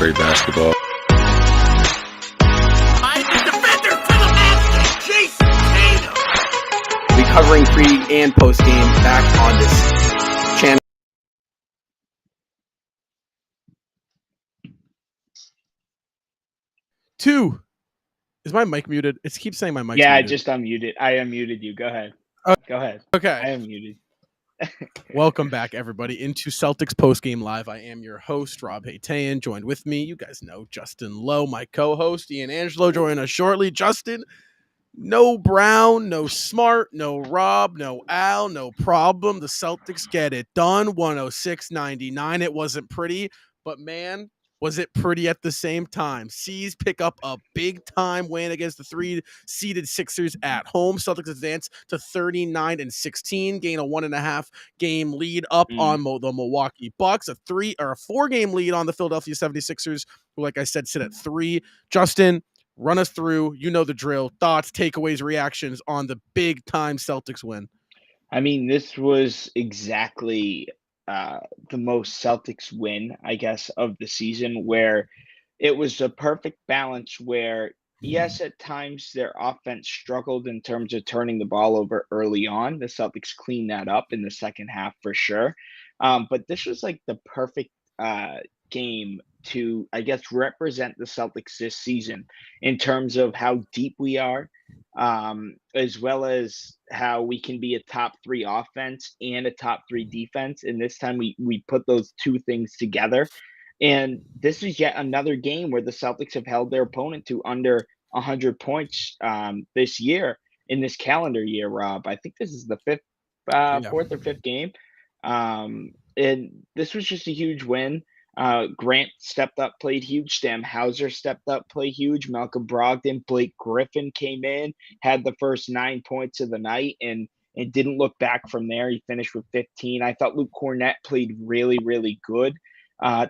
great basketball. Defender to the basket, Jason Tatum. We're covering pre and post game back on this channel. Two. Is my mic muted? It keeps saying my mic's Yeah, muted. I just unmuted. I unmuted you. Go ahead. Go ahead. Okay. I unmuted. Welcome back, everybody, into Celtics Postgame Live. I am your host, Robby Haytayan. Joined with me, you guys know, Justin Lowe, my co-host, Ian Angelo, joining us shortly. Justin, no Brown, no Smart, no Rob, no Al, no problem. The Celtics get it done, 106-99. It wasn't pretty, but man, was it pretty at the same time. C's pick up a big-time win against the 3-seeded Sixers at home. Celtics advance to 39-16, gain a 1.5-game lead up on the Milwaukee Bucks, a 4-game lead on the Philadelphia 76ers, who, like I said, sit at 3. Justin, run us through, you know the drill, thoughts, takeaways, reactions on the big-time Celtics win. I mean, this was exactly the most Celtics win, I guess, of the season, where it was a perfect balance where, yes, at times their offense struggled in terms of turning the ball over early on. The Celtics cleaned that up in the second half for sure. But this was like the perfect game to, I guess, represent the Celtics this season in terms of how deep we are, as well as how we can be a top 3 offense and a top 3 defense. And this time we put those two things together. And this is yet another game where the Celtics have held their opponent to under 100 points this year, in this calendar year, Rob. I think this is the fourth or fifth game. And this was just a huge win. Grant stepped up, played huge. Sam Hauser stepped up, played huge. Malcolm Brogdon, Blake Griffin came in, had the first 9 points of the night, and didn't look back from there. He finished with 15. I thought Luke Cornett played really, really good.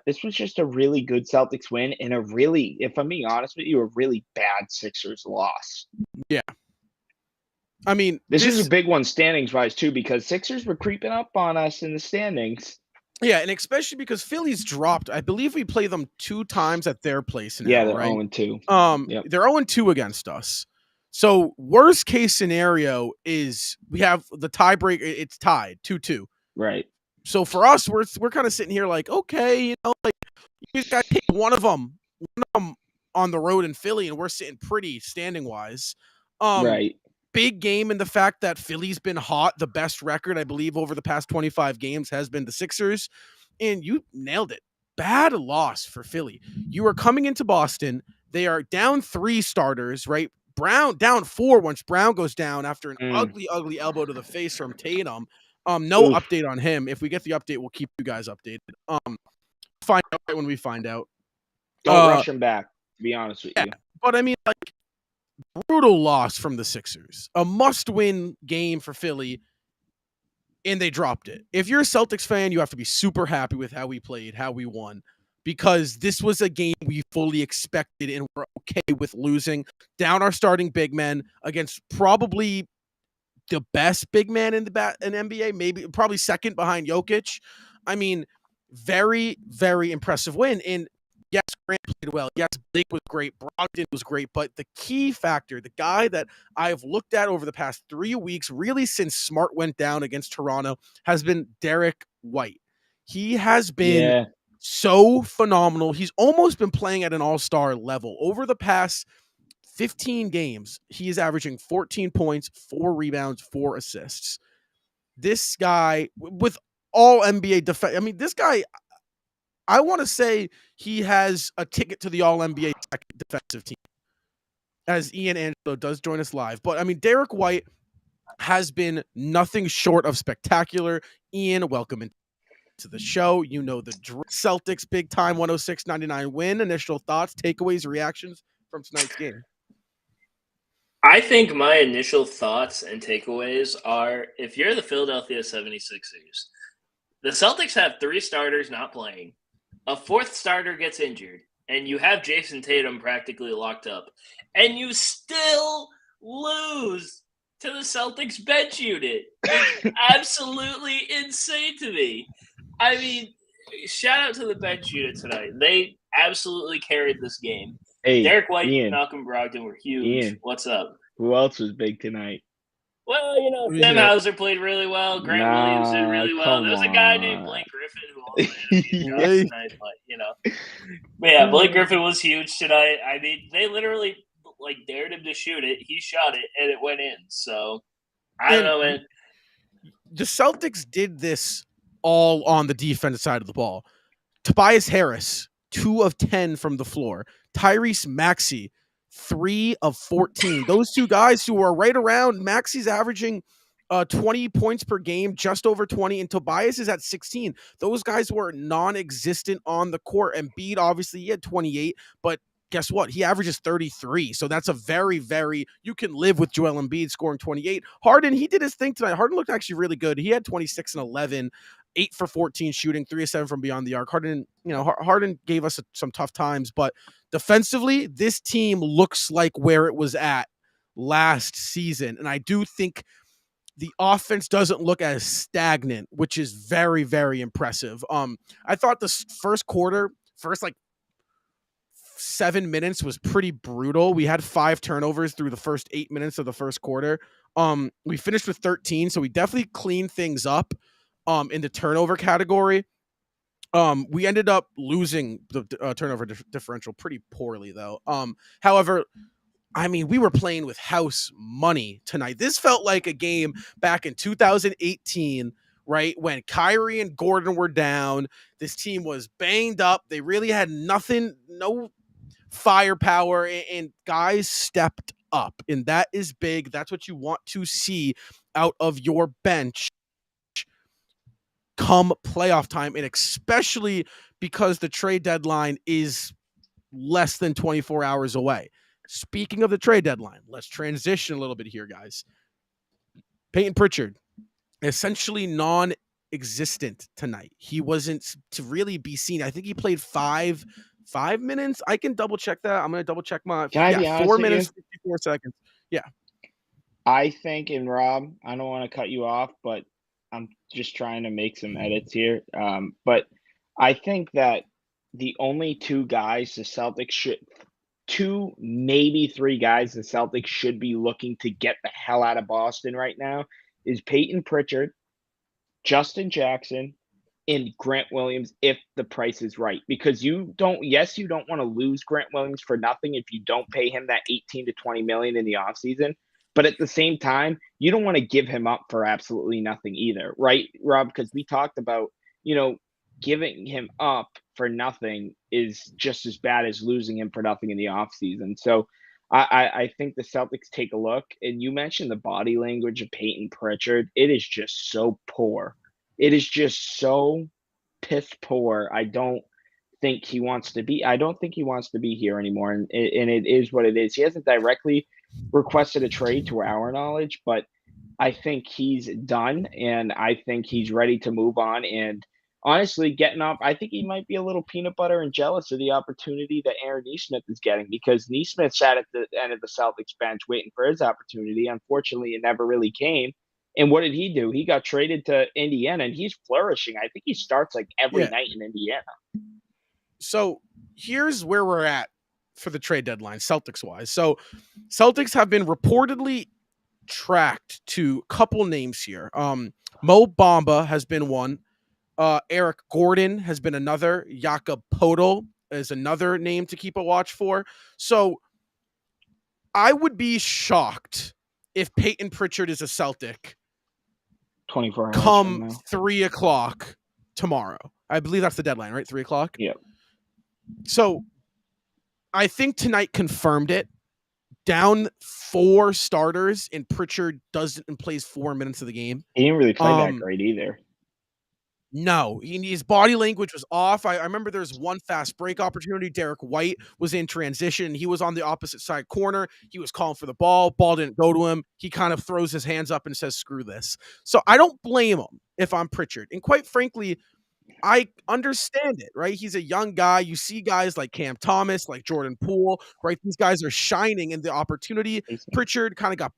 This was just a really good Celtics win and a really, if I'm being honest with you, a really bad Sixers loss. Yeah. I mean, this is a big one standings-wise, too, because Sixers were creeping up on us in the standings. Yeah, and especially because Philly's dropped. I believe we play them 2 times at their place now, yeah, they're right? 0-2. Yep. They're 0-2 against us. So worst case scenario is we have the tiebreak. It's tied 2-2. Right. So for us, we're kind of sitting here like, okay, you know, like you guys take one of them on the road in Philly, and we're sitting pretty standing wise. Right. Big game in the fact that Philly's been hot. The best record, I believe, over the past 25 games has been the Sixers. And you nailed it. Bad loss for Philly. You are coming into Boston. They are down 3 starters, right? Brown down 4 once Brown goes down after an ugly elbow to the face from Tatum. No update on him. If we get the update, we'll keep you guys updated. Find out right when we find out. Don't rush him back, to be honest with you. But I mean, like, brutal loss from the Sixers. A must-win game for Philly, and they dropped it. If you're a Celtics fan, you have to be super happy with how we played, how we won, because this was a game we fully expected and we're okay with losing. Down our starting big men against probably the best big man in NBA, probably second behind Jokic. I mean, very, very impressive win. And yes, Grant played well. Yes, Blake was great. Brogdon was great. But the key factor, the guy that I've looked at over the past 3 weeks, really since Smart went down against Toronto, has been Derek White. He has been so phenomenal. He's almost been playing at an all-star level. Over the past 15 games, he is averaging 14 points, 4 rebounds, 4 assists. This guy, with all NBA defense, I mean, this guy, I want to say he has a ticket to the All-NBA second defensive team, as Ian Angelo does join us live. But, I mean, Derek White has been nothing short of spectacular. Ian, welcome into the show. You know the Celtics big-time 106-99 win. Initial thoughts, takeaways, reactions from tonight's game. I think my initial thoughts and takeaways are, if you're the Philadelphia 76ers, the Celtics have 3 starters not playing. A 4th starter gets injured, and you have Jason Tatum practically locked up, and you still lose to the Celtics bench unit. It's absolutely insane to me. I mean, shout out to the bench unit tonight. They absolutely carried this game. Hey, Derek White and Ian, Malcolm Brogdon were huge. Ian. What's up? Who else was big tonight? Well, you know, Sam Yeah. Hauser played really well. Grant Williams did really well. There was a guy named Blake Griffin who also hit a few shots Blake. tonight, but yeah, Blake Griffin was huge tonight. I mean, they literally dared him to shoot it. He shot it, and it went in. So I don't know, man. The Celtics did this all on the defensive side of the ball. Tobias Harris, 2 of 10 from the floor. Tyrese Maxey, 3 of 14. Those two guys who are right around, Maxey's averaging 20 points per game, just over 20, and Tobias is at 16. Those guys were non-existent on the court. And Embiid, obviously, he had 28, but guess what? He averages 33. So that's a very, very, you can live with Joel Embiid scoring 28. Harden, he did his thing tonight. Harden looked actually really good. He had 26 and 11, 8 for 14 shooting, 3 of 7 from beyond the arc. Harden, Harden gave us some tough times, but defensively, this team looks like where it was at last season. And I do think the offense doesn't look as stagnant, which is very, very impressive. I thought this first 7 minutes was pretty brutal. We had 5 turnovers through the first 8 minutes of the first quarter. We finished with 13, so we definitely cleaned things up in the turnover category. We ended up losing the turnover differential pretty poorly, though. However, I mean, we were playing with house money tonight. This felt like a game back in 2018, right? When Kyrie and Gordon were down. This team was banged up. They really had nothing, no firepower, and guys stepped up. And that is big. That's what you want to see out of your bench come playoff time, and especially because the trade deadline is less than 24 hours away. Speaking of the trade deadline, let's transition a little bit here, guys. Peyton Pritchard, essentially non-existent tonight. He wasn't to really be seen. I think he played 5 minutes. I can double check that. I'm going to double check my 4 minutes, 54 seconds. Yeah. I think, and Rob, I don't want to cut you off, but I'm just trying to make some edits here. But I think that the only 2 guys the Celtics should, 2, maybe 3 guys the Celtics should be looking to get the hell out of Boston right now is Peyton Pritchard, Justin Jackson, and Grant Williams if the price is right. Because you don't want to lose Grant Williams for nothing if you don't pay him that 18 to 20 million in the offseason. But at the same time, you don't want to give him up for absolutely nothing either, right, Rob? Because we talked about, giving him up for nothing is just as bad as losing him for nothing in the offseason. So I think the Celtics take a look. And you mentioned the body language of Peyton Pritchard. It is just so poor. It is just so piss poor. I don't think he wants to be here anymore. And it is what it is. He hasn't directly requested a trade to our knowledge, but I think he's done, and I think he's ready to move on. And honestly, getting up, I think he might be a little peanut butter and jealous of the opportunity that Aaron Nesmith is getting, because Nesmith sat at the end of the Celtics bench waiting for his opportunity. Unfortunately, it never really came. And what did he do? He got traded to Indiana, and he's flourishing. I think he starts every night in Indiana. So here's where we're at for the trade deadline, Celtics-wise. So Celtics have been reportedly tracked to a couple names here. Mo Bamba has been one. Eric Gordon has been another. Jakob Poeltl is another name to keep a watch for. So I would be shocked if Peyton Pritchard is a Celtic 24 hours come 3 o'clock tomorrow. I believe that's the deadline, right? 3 o'clock? Yep. So I think tonight confirmed it. Down 4 starters, and Pritchard doesn't and plays 4 minutes of the game. He didn't really play that great either. No, his body language was off. I remember there's one fast break opportunity. Derek White was in transition. He was on the opposite side corner. He was calling for the ball. Ball didn't go to him. He kind of throws his hands up and says, screw this. So I don't blame him if I'm Pritchard. And quite frankly, I understand it, right? He's a young guy. You see guys like Cam Thomas, like Jordan Poole, right? These guys are shining in the opportunity. Pritchard kind of got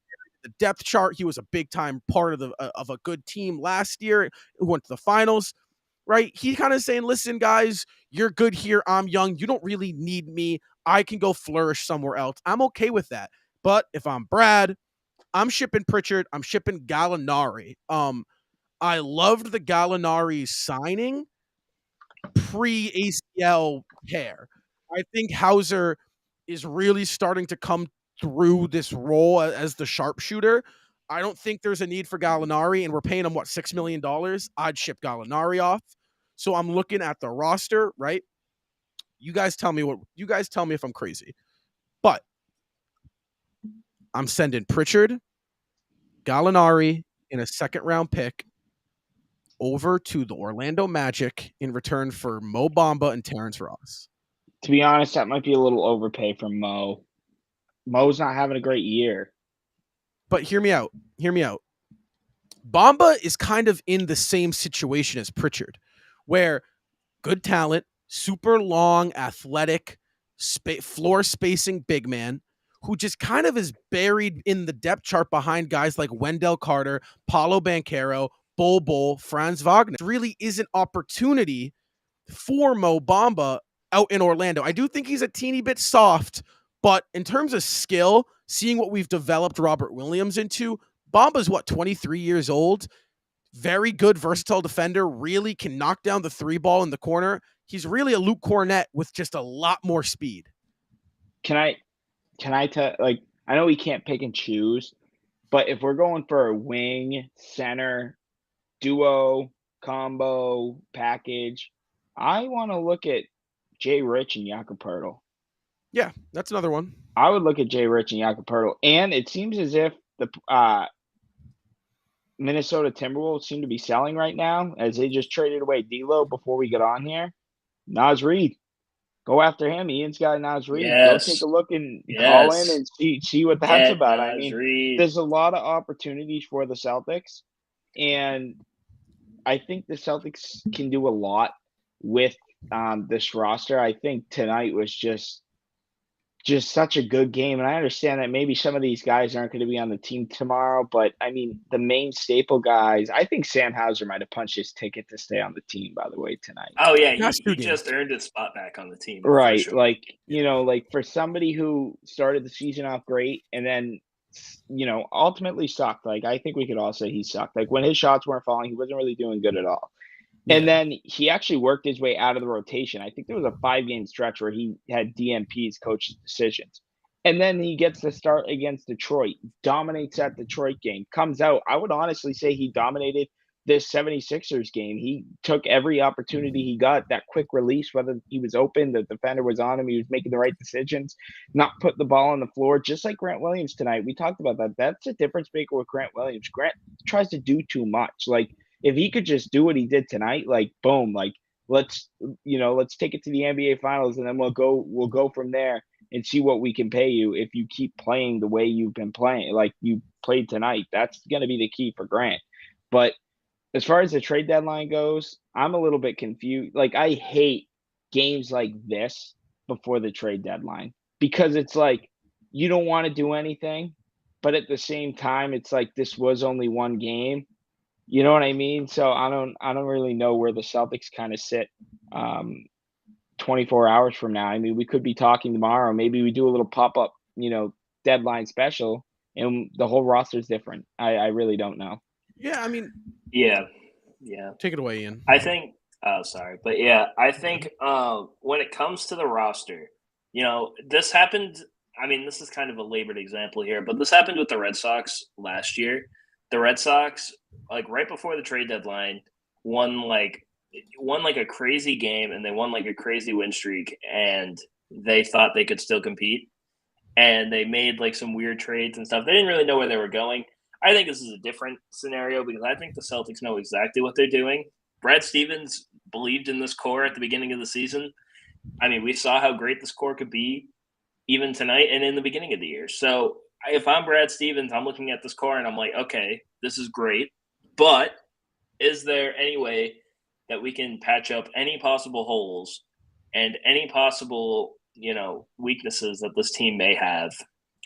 the depth chart. He was a big time part of a good team last year who went to the finals. right? He kind of saying, listen, guys, you're good here. I'm young. You don't really need me. I can go flourish somewhere else. I'm okay with that. But if I'm Brad, I'm shipping Pritchard. I'm shipping Gallinari. I loved the Gallinari signing pre-ACL tear. I think Hauser is really starting to come through this role as the sharpshooter. I don't think there's a need for Gallinari, and we're paying him what, $6 million. I'd ship Gallinari off. So I'm looking at the roster, right? You guys tell me if I'm crazy. But I'm sending Pritchard, Gallinari, in a second round pick over to the Orlando Magic in return for Mo Bamba and Terrence Ross. To be honest, that might be a little overpay for Mo. Mo's not having a great year. But hear me out. Bamba is kind of in the same situation as Pritchard, where good talent, super long, athletic, floor spacing big man who just kind of is buried in the depth chart behind guys like Wendell Carter, Paulo Banchero, Bol, Franz Wagner. There really is an opportunity for Mo Bamba out in Orlando. I do think he's a teeny bit soft, but in terms of skill, seeing what we've developed Robert Williams into, Bamba's 23 years old. Very good, versatile defender, really can knock down the three ball in the corner. He's really a Luke Cornett with just a lot more speed. Can I tell, like, I know we can't pick and choose, but if we're going for a wing, center, duo, combo, package, I want to look at Jay Rich and Jakob Poeltl. Yeah, that's another one. I would look at Jay Rich and Jakob Poeltl. And it seems as if the Minnesota Timberwolves seem to be selling right now, as they just traded away D'Lo before we get on here. Naz Reid. Go after him. Ian's got Naz Reid. Yes. Go take a look and call in and see what that's about. I Naz mean, Reid. there's a lot of opportunities for the Celtics, and I think the Celtics can do a lot with this roster. I think tonight was just such a good game, and I understand that maybe some of these guys aren't going to be on the team tomorrow, but I mean, the main staple guys, I think Sam Hauser might have punched his ticket to stay on the team, by the way, tonight. Oh yeah, Last two he games. just earned his spot back on the team. for Right. sure. Like, like for somebody who started the season off great and then, ultimately sucked. Like, I think we could all say he sucked. Like, when his shots weren't falling, he wasn't really doing good at all. And then he actually worked his way out of the rotation. I think there was a 5-game stretch where he had DNPs, coach's decisions. And then he gets to start against Detroit, dominates that Detroit game, comes out. I would honestly say he dominated this 76ers game. He took every opportunity he got, that quick release, whether he was open, the defender was on him, he was making the right decisions, not put the ball on the floor, just like Grant Williams tonight. We talked about that. That's a difference maker with Grant Williams. Grant tries to do too much. Like, if he could just do what he did tonight, like, boom, like, let's take it to the NBA Finals, and then we'll go from there and see what we can pay you if you keep playing the way you've been playing, like you played tonight. That's going to be the key for Grant. But as far as the trade deadline goes, I'm a little bit confused. Like, I hate games like this before the trade deadline, because it's like you don't want to do anything, but at the same time, it's like this was only one game. You know what I mean? So I don't really know where the Celtics kind of sit 24 hours from now. I mean, we could be talking tomorrow. Maybe we do a little pop-up, deadline special, and the whole roster is different. I really don't know. Yeah, I mean, Yeah. take it away, Ian. I think. Oh, sorry, but yeah, I think when it comes to the roster, this happened. I mean, this is kind of a labored example here, but this happened with the Red Sox last year. The Red Sox, like right before the trade deadline, won like a crazy game, and they won like a crazy win streak, and they thought they could still compete, and they made like some weird trades and stuff. They didn't really know where they were going. I think this is a different scenario because I think the Celtics know exactly what they're doing. Brad Stevens believed in this core at the beginning of the season. I mean, we saw how great this core could be even tonight and in the beginning of the year. So if I'm Brad Stevens, I'm looking at this core and I'm like, okay, this is great, but is there any way that we can patch up any possible holes and any possible, weaknesses that this team may have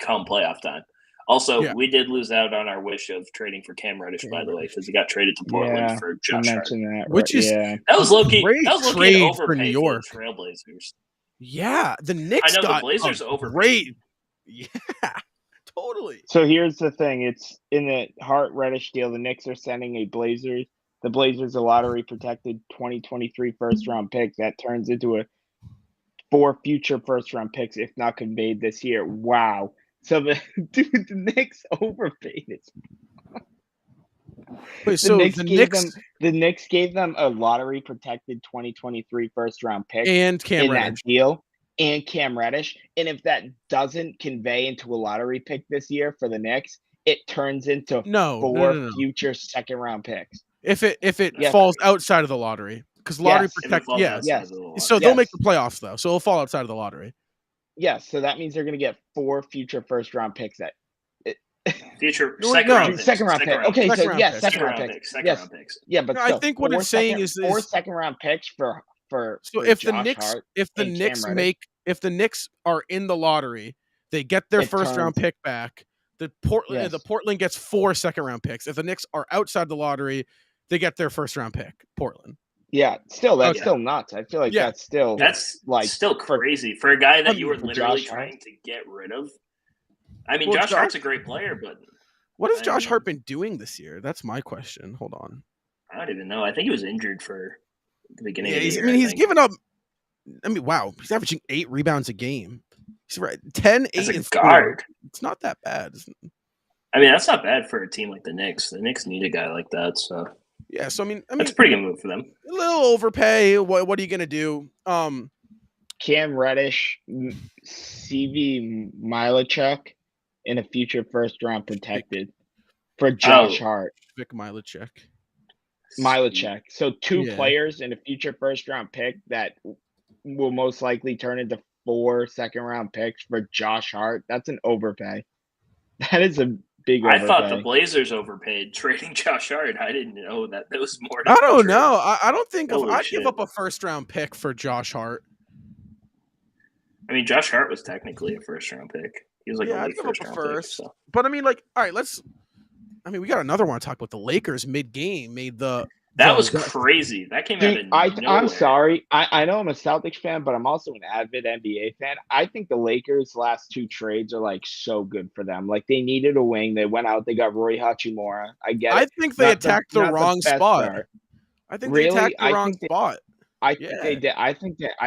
come playoff time? Also, Yeah. we did lose out on our wish of trading for Cam Reddish, by the way, because he got traded to Portland Yeah, for you Josh Hart. mentioned that, Which is yeah. That was low-key. great That was low-key trade an for overpay New for York. the Trailblazers. Yeah, the Knicks I know the got Blazers a overpaid. great. Yeah, totally. So here's the thing: it's in the Hart Reddish deal. The Knicks are sending the Blazers a lottery protected 2023 first round pick that turns into 4 future first round picks if not conveyed this year. Wow! So the Knicks overpaid it. Wait, so the Knicks gave them a lottery protected 2023 first round pick and Cam in Reddish. that deal. And Cam Reddish. And if that doesn't convey into a lottery pick this year for the Knicks, it turns into No. future second round picks. If it Yes. falls outside of the lottery, because lottery Yes. protect, If it falls yes. outside Yes. of the lottery. So they'll Yes. make the playoffs though. So it'll fall outside of the lottery. Yes, so that means they're going to get 4 future first round picks. Future No, second no. round picks. Second round pick. Okay, Second so round yes, picks. second round picks. Second Yes. round picks. Yeah, but No, I still, think what 4 it's saying second- is 4 second round picks for so for if the Josh Knicks Hart if the and Knicks Cam Reddish. if the Knicks are in the lottery, they get their It first round turns- pick back. The Yes. Portland gets 4 second round picks. If the Knicks are outside the lottery, they get their first round pick. Portland. Yeah, still that's Okay. still nuts. I feel like Yeah. that's still That's like still crazy for a guy that you were for literally Josh Hart. trying to get rid of. I mean, Well, Josh Hart's a great player, but What has I Josh mean- Hart been doing this year? That's my question. Hold on. I don't even know. I think he was injured for the beginning Yeah, of the year. he's think. given up. I mean, wow, he's averaging 8 rebounds a game. He's right, 10, 8, As a and 4. guard. It's not that bad. I mean, that's not bad for a team like the Knicks. The Knicks need a guy like that, so Yeah, so I mean, that's a pretty good move for them. a little overpay. What are you gonna do? Cam Reddish, CV Milachuk, and a future first round protected for Josh Hart. Vic Milachek. Milachek. So 2 Yeah. players and a future first round pick that will most likely turn into 4 second round picks for Josh Hart. That's an overpay. That is a big overpay. I thought the Blazers overpaid trading Josh Hart. I didn't know that was more. I don't know. I don't think Holy I'd shit. give up a first round pick for Josh Hart. I mean, Josh Hart was technically a first round pick. He was like Yeah, a I'd late give up first a round first. pick. So. But I mean, like, all right, we got another one to talk about. The Lakers mid game made That the- was crazy. That came out Dude, of nowhere. I'm sorry. I know I'm a Celtics fan, but I'm also an avid NBA fan. I think the Lakers' last 2 trades are like so good for them. Like they needed a wing. They went out. They got Roy Hachimura. I get I it. think they Not attacked the not wrong best spot. star. I think Really? they attacked the I wrong think they- spot. I think Yeah. they did. I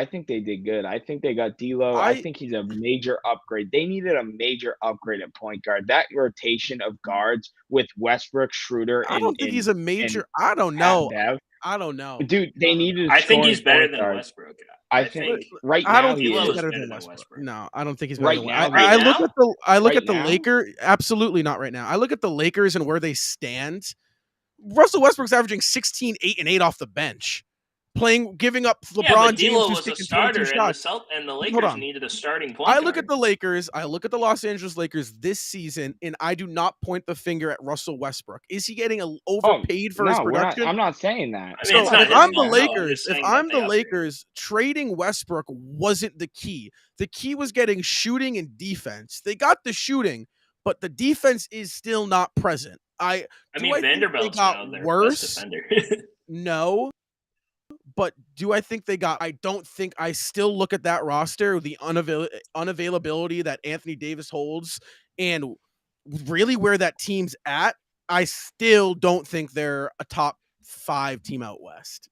think they did good. I think they got D'Lo. I think he's a major upgrade. They needed a major upgrade at point guard. That rotation of guards with Westbrook, Schroeder, I don't think he's a major. I don't Pat know. Bev. I don't know. Dude, they needed. I think he's scoring better point than guard. Westbrook. I think right I now don't he think D'Lo he's is is. better than Westbrook. No, I don't think he's better Right than now, Westbrook. I look now? at the Right at the now? Lakers. Absolutely not right now. I look at the Lakers and where they stand. Russell Westbrook's averaging 16, 8, and 8 off the bench, giving up Yeah, LeBron but James D'Lo who's was a taking starter, 22 shots. and the Hold Lakers on. needed a starting point I guard. look at the Lakers. I look at the Los Angeles Lakers this season, and I do not point the finger at Russell Westbrook. Is he getting overpaid for his No, production? I'm not saying that. I mean, So it's not if his I'm the fault. No, I'm Lakers, just saying if I'm that the they Lakers, trading Westbrook wasn't the key. The key was getting shooting and defense. They got the shooting, but the defense is still not present. I do mean, I think they Vanderbilt's got now their worse? best defender. No. But do I think they got? I don't think. I still look at that roster, the unavailability that Anthony Davis holds, and really where that team's at. I still don't think they're a top 5 team out west.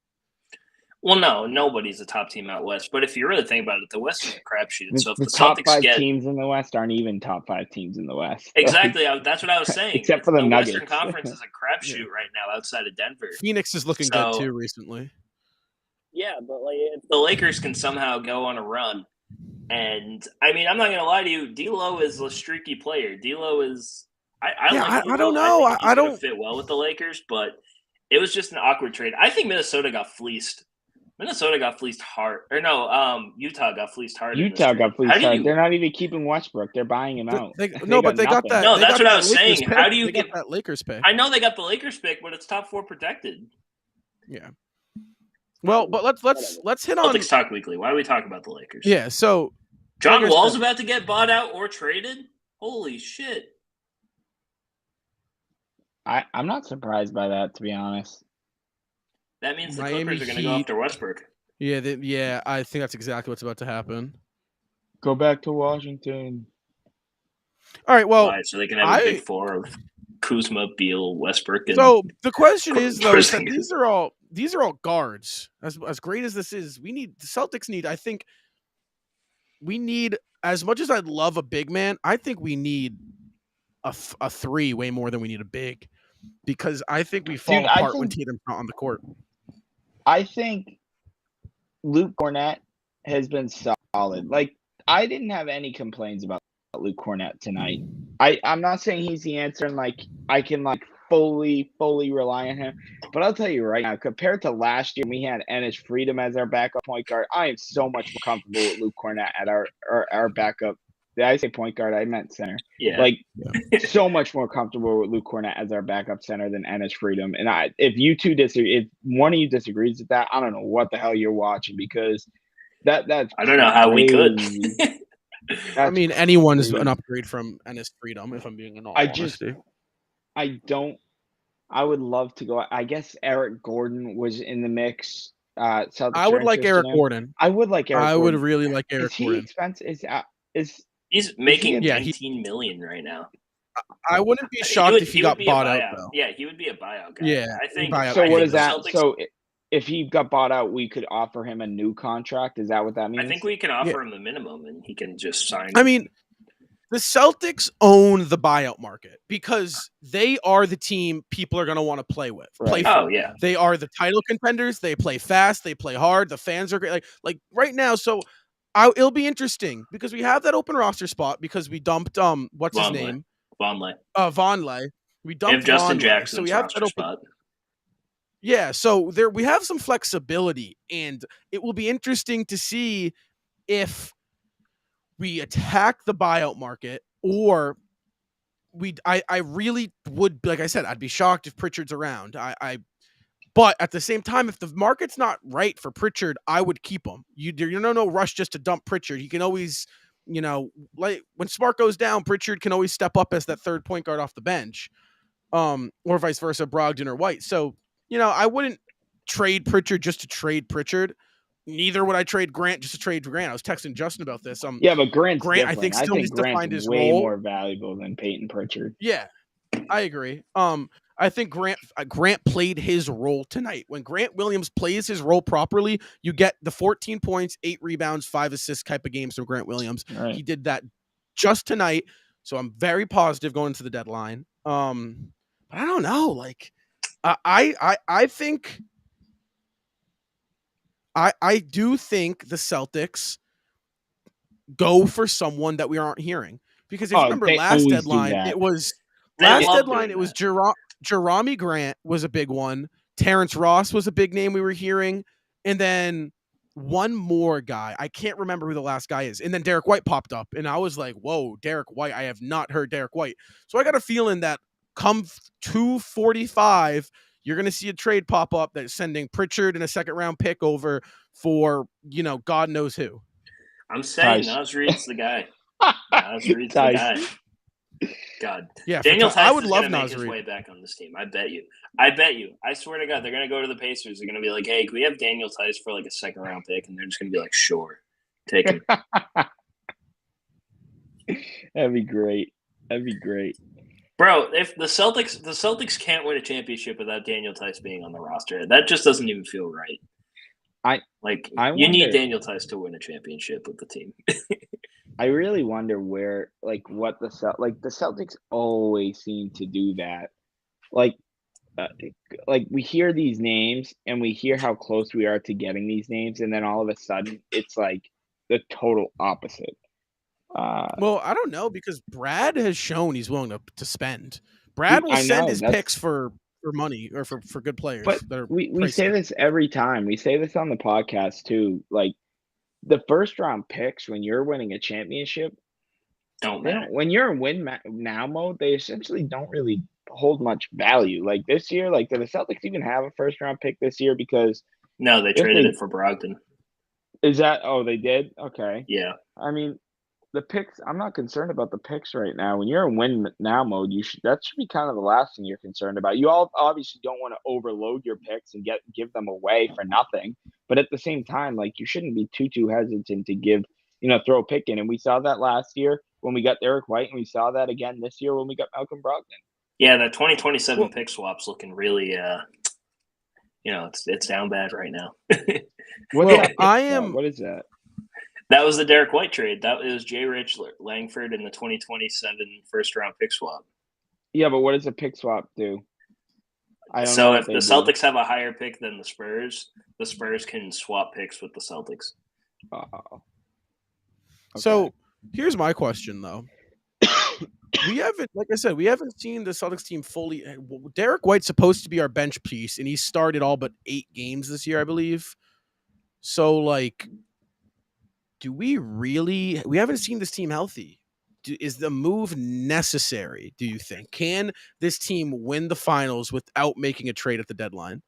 Well, no, nobody's a top team out west. But if you really think about it, the West is a crapshoot. So if The the top Celtics 5 get teams in the West aren't even top 5 teams in the West. exactly, that's what I was saying. Except for the Western Nuggets. Conference is a crapshoot right now outside of Denver. Phoenix is looking good too recently. Yeah, but like if the Lakers can somehow go on a run, and I mean, I'm not gonna lie to you, D'Lo is a streaky player. D'Lo is. I don't know. think he's gonna fit well with the Lakers, but it was just an awkward trade. I think Minnesota got fleeced. Minnesota got fleeced hard, or no? Utah got fleeced hard. Utah got fleeced How do hard. you- They're not even keeping Westbrook. They're buying him out. They got nothing. that. No, they that's got what I that was Lakers saying. pick. How do you They get got that Lakers pick? I know they got the Lakers pick, but it's top 4 protected. Yeah. Well, but let's hit on Celtics Talk Weekly. Why do we talk about the Lakers? Yeah. So John like I Wall's said- about to get bought out or traded. Holy shit! I'm not surprised by that, to be honest. That means the Miami Clippers are going to go Heat. after Westbrook. Yeah, I think that's exactly what's about to happen. Go back to Washington. All right, well, Why? So they can have a big four of Kuzma, Beal, Westbrook, and so the question is though, is that Porzingis. these are all guards. As great as this is, the Celtics need. I think we need, as much as I'd love a big man, I think we need a three way more than we need a big, because I think we fall apart when Tatum's not on the court. I think Luke Cornett has been solid. Like, I didn't have any complaints about Luke Cornett tonight. I'm not saying he's the answer and like I can like fully rely on him, but I'll tell you right now, compared to last year, we had Ennis Freedom as our backup point guard. I am so much more comfortable with Luke Cornett at our backup. Did I say point guard? I meant center. Yeah. So much more comfortable with Luke Cornett as our backup center than Ennis Freedom. And if you two disagree, if one of you disagrees with that, I don't know what the hell you're watching, because that's I don't know how we could. I mean, anyone's an upgrade from Ennis Freedom, if I'm being in all honesty. I would love to go. I guess Eric Gordon was in the mix. I would like Eric Gordon. I would like Eric Gordon. I would really like Eric Gordon. Is he expensive? He's making $19 million right now. I wouldn't be shocked if he got bought out, though. Yeah, he would be a buyout guy. Yeah, I think. So what is that? So if he got bought out, we could offer him a new contract. Is that what that means? I think we can offer him the minimum, and he can just sign. I mean, the Celtics own the buyout market because they are the team people are going to want to play with. Right. Yeah. They are the title contenders. They play fast. They play hard. The fans are great. Like right now. So it'll be interesting because we have that open roster spot because we dumped what's his name? Vonleh. We dumped Justin Vonleh. Jackson's so we have roster spot. Yeah, so we have some flexibility, and it will be interesting to see if we attack the buyout market or I really would, like I said, I'd be shocked if Pritchard's around. But at the same time, if the market's not right for Pritchard, I would keep him. You're no rush just to dump Pritchard. He can always, like when Smart goes down, Pritchard can always step up as that third point guard off the bench, or vice versa, Brogdon or White. So, I wouldn't trade Pritchard just to trade Pritchard. Neither would I trade Grant just to trade Grant. I was texting Justin about this. Yeah, but Grant, I think still needs to find his way role. More valuable than Peyton Pritchard. Yeah, I agree. I think Grant played his role tonight. When Grant Williams plays his role properly, you get the 14 points, 8 rebounds, 5 assists type of games from Grant Williams. Right. He did that just tonight, so I'm very positive going into the deadline. But I don't know. Like, I think. I do think the Celtics go for someone that we aren't hearing, because if you remember last deadline, it was Jerami Grant was a big one. Terrence Ross was a big name we were hearing, and then one more guy. I can't remember who the last guy is. And then Derek White popped up, and I was like, "Whoa, Derek White! I have not heard Derek White." So I got a feeling that come 245. You're going to see a trade pop up that's sending Pritchard and a second-round pick over for, God knows who. I'm saying Naz Reid's the guy. Naz Reid's the guy. God. Yeah, Daniel I would Tyson's love going to make Naz his Reid. way back on this team. I bet you. I swear to God, they're going to go to the Pacers. They're going to be like, hey, can we have Daniel Tice for like a second-round pick? And they're just going to be like, sure. Take him. That'd be great. Bro, if the Celtics can't win a championship without Daniel Tice being on the roster, that just doesn't even feel right. You need Daniel Tice to win a championship with the team. I really wonder where, what the Celtics always seem to do that. We hear these names and we hear how close we are to getting these names, and then all of a sudden it's like the total opposite. Well, I don't know, because Brad has shown he's willing to spend. Brad will send his picks for money or for good players. But we say this every time. We say this on the podcast too. Like, the first round picks when you're winning a championship don't matter. When you're in win now mode, they essentially don't really hold much value. Like this year, did the Celtics even have a first round pick this year? Because no, they traded it for Brogdon. Is that? Oh, they did. Okay. Yeah. I mean, The picks, I'm not concerned about the picks right now. When you're in win now mode, that should be kind of the last thing you're concerned about. You all obviously don't want to overload your picks and give them away for nothing. But at the same time, like, you shouldn't be too hesitant to throw a pick in. And we saw that last year when we got Derek White, and we saw that again this year when we got Malcolm Brogdon. Yeah, that 2027 pick swap's looking really it's down bad right now. What is that? That was the Derek White trade. That was Jay Rich Langford in the 2027 first round pick swap. Yeah, but what does a pick swap do? So if the Celtics have a higher pick than the Spurs can swap picks with the Celtics. Oh. Okay. So here's my question, though. We haven't seen the Celtics team fully. Derek White's supposed to be our bench piece, and he started all but 8 games this year, I believe. So, like, we haven't seen this team healthy. Is the move necessary, do you think? Can this team win the finals without making a trade at the deadline?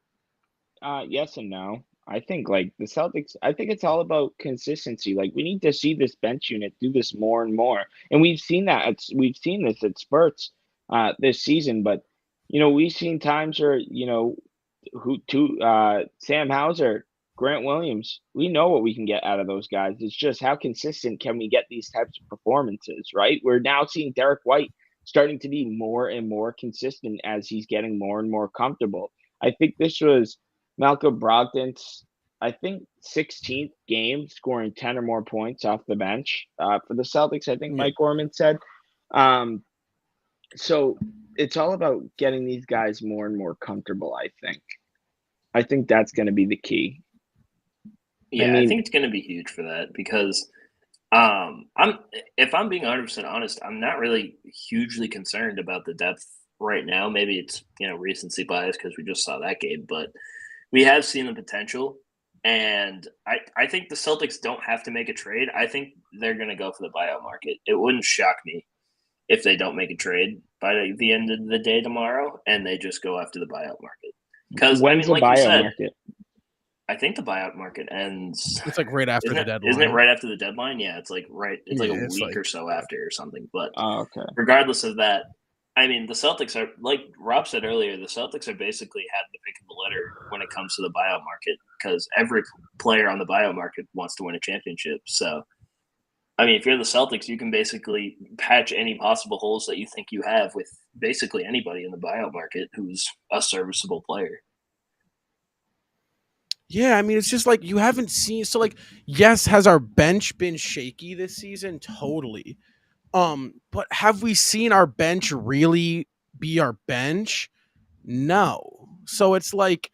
Yes and no. I think, like, the Celtics, I think it's all about consistency. Like, we need to see this bench unit do this more and more. And we've seen this at spurts this season, but we've seen times where, Sam Hauser, Grant Williams, we know what we can get out of those guys. It's just how consistent can we get these types of performances, right? We're now seeing Derek White starting to be more and more consistent as he's getting more and more comfortable. I think this was Malcolm Brogdon's, 16th game, scoring 10 or more points off the bench for the Celtics, I think Mike Gorman said. So it's all about getting these guys more and more comfortable, I think. I think that's going to be the key. Yeah, I think it's going to be huge for that because if I'm being 100% honest, I'm not really hugely concerned about the depth right now. Maybe it's, recency bias because we just saw that game, but we have seen the potential. And I think the Celtics don't have to make a trade. I think they're going to go for the buyout market. It wouldn't shock me if they don't make a trade by the end of the day tomorrow and they just go after the buyout market. Because when's the buyout market? I think the buyout market ends. It's like right after the deadline. Isn't it right after the deadline? Yeah, it's like it's like a week or so after or something. But okay. Regardless of that, I mean, the Celtics are, like Rob said earlier, the Celtics are basically had the pick of the litter when it comes to the buyout market because every player on the buyout market wants to win a championship. So, I mean, if you're the Celtics, you can basically patch any possible holes that you think you have with basically anybody in the buyout market who's a serviceable player. Yeah, I mean, it's just like you haven't seen. So, like, yes, has our bench been shaky this season? Totally. But have we seen our bench really be our bench? No. So it's like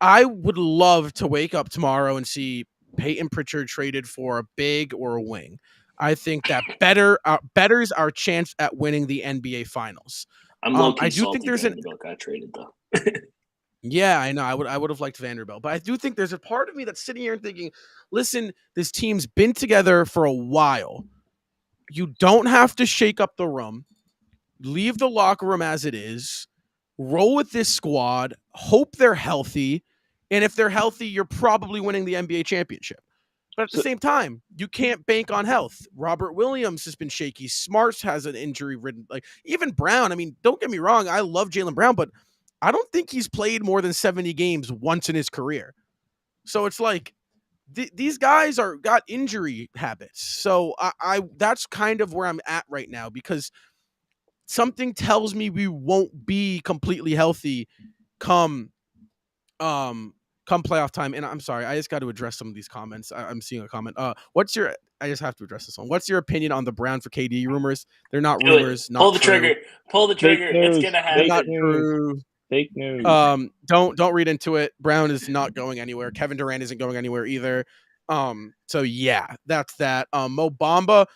I would love to wake up tomorrow and see Peyton Pritchard traded for a big or a wing. I think that betters our chance at winning the NBA Finals. I'm low-key I do think there's Vanderbilt got traded though. Yeah, I know. I would have liked Vanderbilt, but I do think there's a part of me that's sitting here and thinking, listen, this team's been together for a while. You don't have to shake up the room. Leave the locker room as it is. Roll with this squad. Hope they're healthy. And if they're healthy, you're probably winning the NBA championship. But at the same time, you can't bank on health. Robert Williams has been shaky. Smarts has an injury-ridden. Like, even Brown, I mean, don't get me wrong. I love Jaylen Brown, but I don't think he's played more than 70 games once in his career. So it's like, these guys got injury habits. So I that's kind of where I'm at right now because something tells me we won't be completely healthy come playoff time. And I'm sorry, I just got to address some of these comments. I'm seeing a comment. I just have to address this one. What's your opinion on the Brown for KD rumors? They're not rumors. Not Pull the trigger. Pull the trigger. It's gonna happen. Not true. Fake news. Don't read into it. Brown is not going anywhere. Kevin Durant isn't going anywhere either. So yeah, that's that. Mo Bamba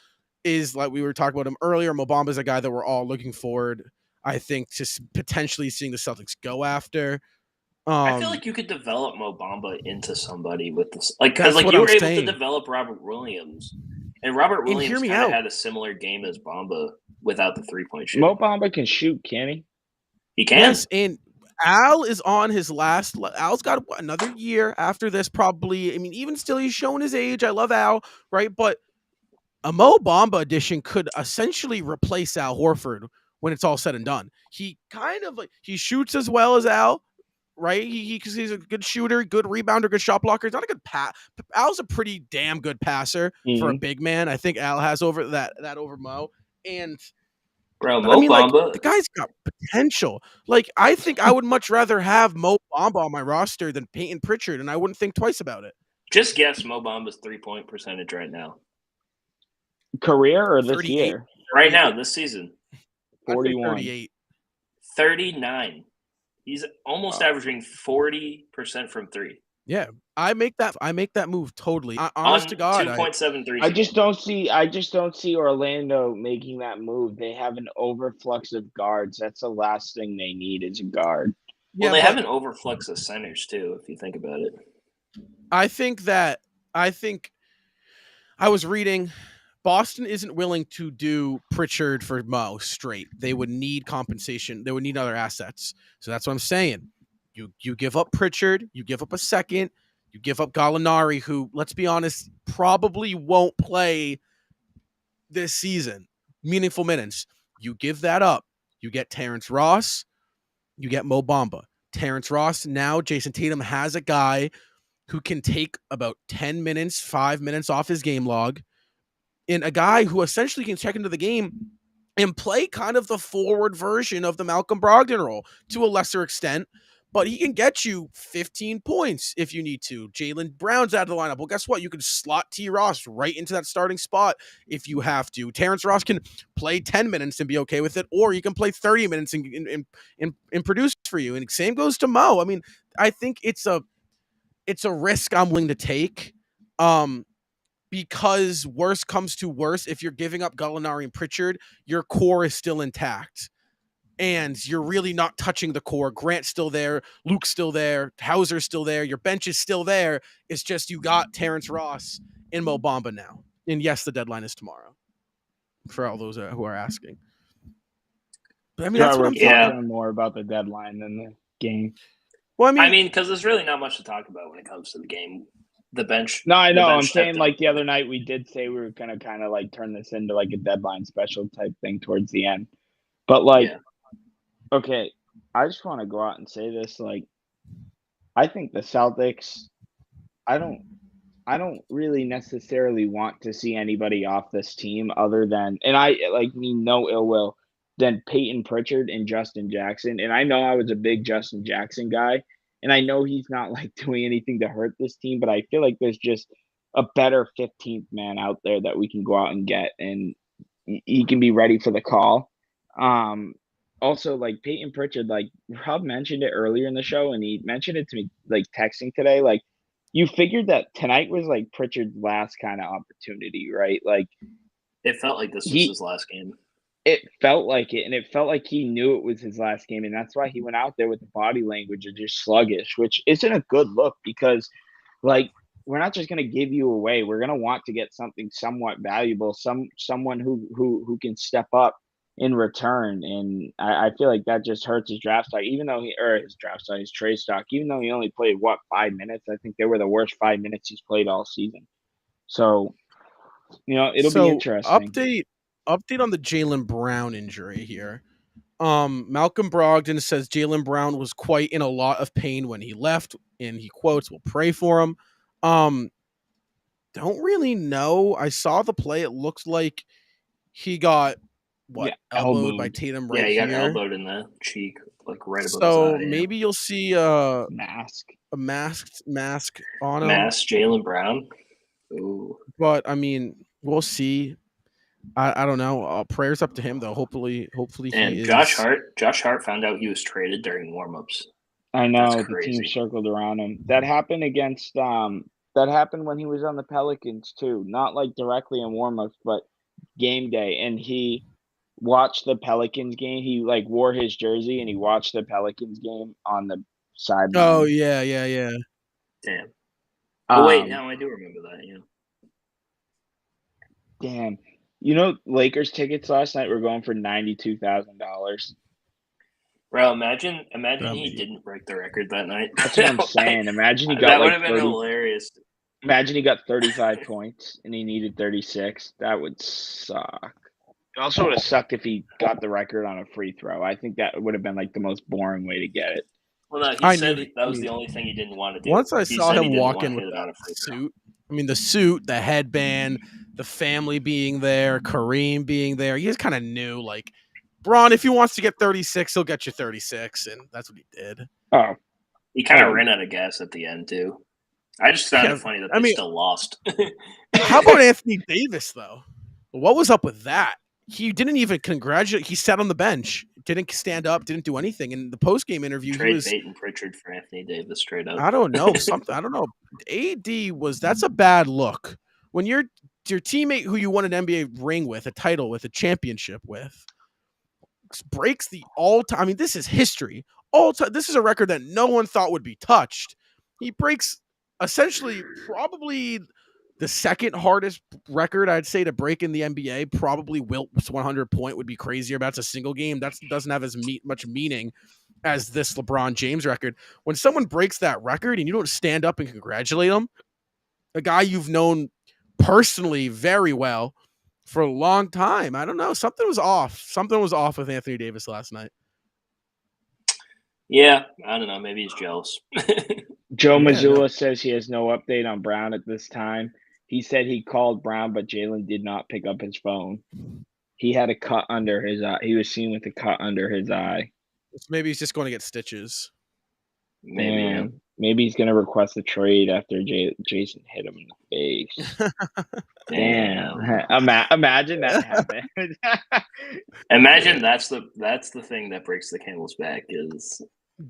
is, like we were talking about him earlier. Mo Bamba is a guy that we're all looking forward, I think, to potentially seeing the Celtics go after. I feel like you could develop Mo Bamba into somebody with this, because you were able to develop Robert Williams, and Robert Williams kind of had a similar game as Bamba without the 3-point shooting. Mo Bamba can shoot, can he? He can. Yes, and Al is on his last. Al's got another year after this, probably. I mean, even still, he's showing his age. I love Al, right? But a Mo Bamba addition could essentially replace Al Horford when it's all said and done. He kind of he shoots as well as Al, right? Because he's a good shooter, good rebounder, good shot blocker. He's not a good pass. Al's a pretty damn good passer for a big man. I think Al has over that over Mo. And Bro, but I Mo mean, like, Bamba. the guy's got potential. Like, I think I would much rather have Mo Bamba on my roster than Peyton Pritchard, and I wouldn't think twice about it. Just guess Mo Bamba's 3-point percentage right now. Career or this 38. year? Right now, this season. I think 41. 38. 39. He's almost averaging 40% from three. Yeah, I make that move totally. Honest to God, 2.73. I just don't see Orlando making that move. They have an overflux of guards. That's the last thing they need is a guard. Well, they have an overflux of centers too, if you think about it. I think I was reading Boston isn't willing to do Pritchard for Mo straight. They would need compensation. They would need other assets. So that's what I'm saying. You give up Pritchard, you give up a second, you give up Gallinari, who, let's be honest, probably won't play this season, meaningful minutes. You give that up. You get Terrence Ross, you get Mo Bamba. Terrence Ross, now Jason Tatum has a guy who can take about 10 minutes, 5 minutes off his game log, and a guy who essentially can check into the game and play kind of the forward version of the Malcolm Brogdon role to a lesser extent, but he can get you 15 points if you need to. Jaylen Brown's out of the lineup. Well, guess what? You can slot T. Ross right into that starting spot if you have to. Terrence Ross can play 10 minutes and be okay with it, or you can play 30 minutes and produce for you. And same goes to Mo. I mean, I think it's a risk I'm willing to take. Because worse comes to worse, if you're giving up Gallinari and Pritchard, your core is still intact. And you're really not touching the core. Grant's still there. Luke's still there. Hauser's still there. Your bench is still there. It's just you got Terrence Ross and Mo Bamba now. And yes, the deadline is tomorrow for all those who are asking. But I mean, that's what I'm talking more about the deadline than the game. Well, I mean, because there's really not much to talk about when it comes to the game. The bench. No, I know. I'm saying, like, the other night we did say we were going to kind of, like, turn this into, like, a deadline special type thing towards the end. But, like, okay, I just want to go out and say this. Like, I think the Celtics, I don't really necessarily want to see anybody off this team other than, and I, like, mean no ill will, than Peyton Pritchard and Justin Jackson. And I know I was a big Justin Jackson guy. And I know he's not, like, doing anything to hurt this team, but I feel like there's just a better 15th man out there that we can go out and get, and he can be ready for the call. Also, like, Peyton Pritchard, like, Rob mentioned it earlier in the show, and he mentioned it to me, like, texting today. Like, you figured that tonight was, like, Pritchard's last kind of opportunity, right? Like, it felt like this was his last game. It felt like it, and it felt like he knew it was his last game, and that's why he went out there with the body language of just sluggish, which isn't a good look because, like, we're not just going to give you away. We're going to want to get something somewhat valuable, someone who can step up in return, and I feel like that just hurts his draft stock, his trade stock, even though he only played, 5 minutes? I think they were the worst 5 minutes he's played all season. So, it'll be interesting. Update on the Jaylen Brown injury here. Malcolm Brogdon says Jaylen Brown was quite in a lot of pain when he left, and he quotes, "We'll pray for him." Don't really know. I saw the play. It looks like he got elbowed by Tatum right here. Yeah, he got elbowed in the cheek, like right above his eye. So maybe you'll see a mask on him. Mask Jaylen Brown. Ooh. But I mean, we'll see. I don't know. Prayers up to him though. Hopefully and he is. Josh Hart found out he was traded during warmups. I know the team circled around him. That happened against that happened when he was on the Pelicans too. Not like directly in warmups, but game day. And he watched the Pelicans game. He like wore his jersey and he watched the Pelicans game on the sideline. Oh yeah. Damn. Oh wait, now I do remember that. Yeah. Damn. Lakers tickets last night were going for $92,000. Bro, imagine he didn't break the record that night. That's what I'm saying. Imagine he got that would like have been hilarious. Imagine he got 35 points and he needed 36. That would suck. It also would have sucked if he got the record on a free throw. I think that would have been like the most boring way to get it. Well, no, I he said knew- that I was the mean, only thing he didn't want to do. Once I He saw said he him didn't walk want in to with hit it on that a free throw. suit, I mean, the suit, the headband, the family being there, Kareem being there, you just kind of knew, like, Braun, if he wants to get 36, he'll get you 36, and that's what he did. Oh, He kind of ran out of gas at the end too. I just found Yeah, it funny that I they mean- still lost. How about Anthony Davis, though? What was up with that? He didn't even congratulate. He sat on the bench, didn't stand up, didn't do anything. In the post-game interview, he Trade was, Peyton Pritchard for Anthony Davis straight up. I don't know, something. I don't know. That's a bad look. When your teammate who you won an NBA ring with, a title with, a championship with, breaks the all-time. I mean, this is history. All-time. This is a record that no one thought would be touched. He breaks essentially probably the second hardest record I'd say to break in the NBA. Probably Wilt's 100-point would be crazier, but that's a single game. That doesn't have as much meaning as this LeBron James record. When someone breaks that record and you don't stand up and congratulate them, a guy you've known personally very well for a long time, I don't know. Something was off. Something was off with Anthony Davis last night. Yeah, I don't know. Maybe he's jealous. Joe Yeah, Mazzulla says he has no update on Brown at this time. He said he called Brown, but Jalen did not pick up his phone. He had a cut under his eye. He was seen with a cut under his eye. Maybe he's just going to get stitches. Maybe. Yeah. And maybe he's going to request a trade after Jason hit him in the face. Damn. Imagine that happened. Imagine that's the thing that breaks the camel's back is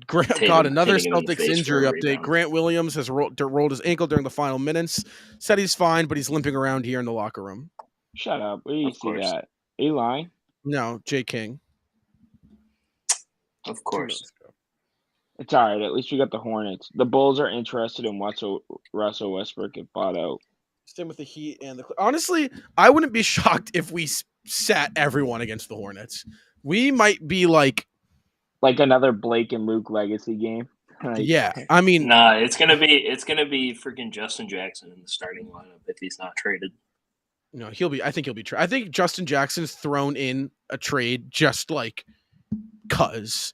Tatum God, another hitting him in the Celtics face injury for a update. rebound. Grant Williams has rolled his ankle during the final minutes. Said he's fine, but he's limping around here in the locker room. Shut up. Where do you Of see course. that? Are you lying? No, Jay King. Of 2 course. minutes ago. It's all right. At least we got the Hornets. The Bulls are interested in Russell Westbrook if bought out. Same with the Heat and the. Honestly, I wouldn't be shocked if we sat everyone against the Hornets. We might be like another Blake and Luke legacy game. Yeah, I mean, Nah, it's gonna be freaking Justin Jackson in the starting lineup if he's not traded. I think he'll be. I think Justin Jackson's thrown in a trade just like cuz.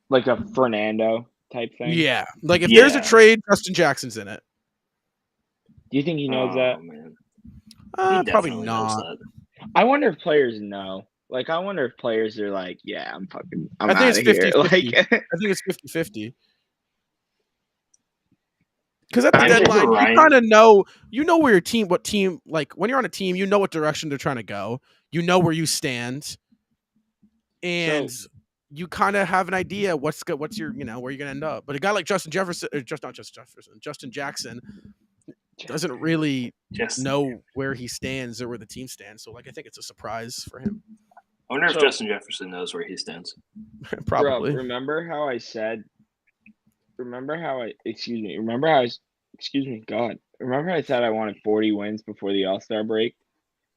Like a Fernando type thing. Yeah, like if there's a trade, Justin Jackson's in it. Do you think he knows that? Man. Probably He definitely knows not. that. I wonder if players know. Like, I wonder if players are like, yeah, I'm I think out it's of here. 50-50. Like, I think it's 50-50. Because at the I think deadline, you Ryan- kind of know, where your team, like when you're on a team, you know what direction they're trying to go. You know where you stand, and you kind of have an idea what's your, where you're gonna end up. But a guy like Justin Jackson doesn't really know where he stands or where the team stands. So, like, I think it's a surprise for him. I wonder if Justin Jefferson knows where he stands. Probably. Bro, remember how I said I wanted 40 wins before the All-Star break?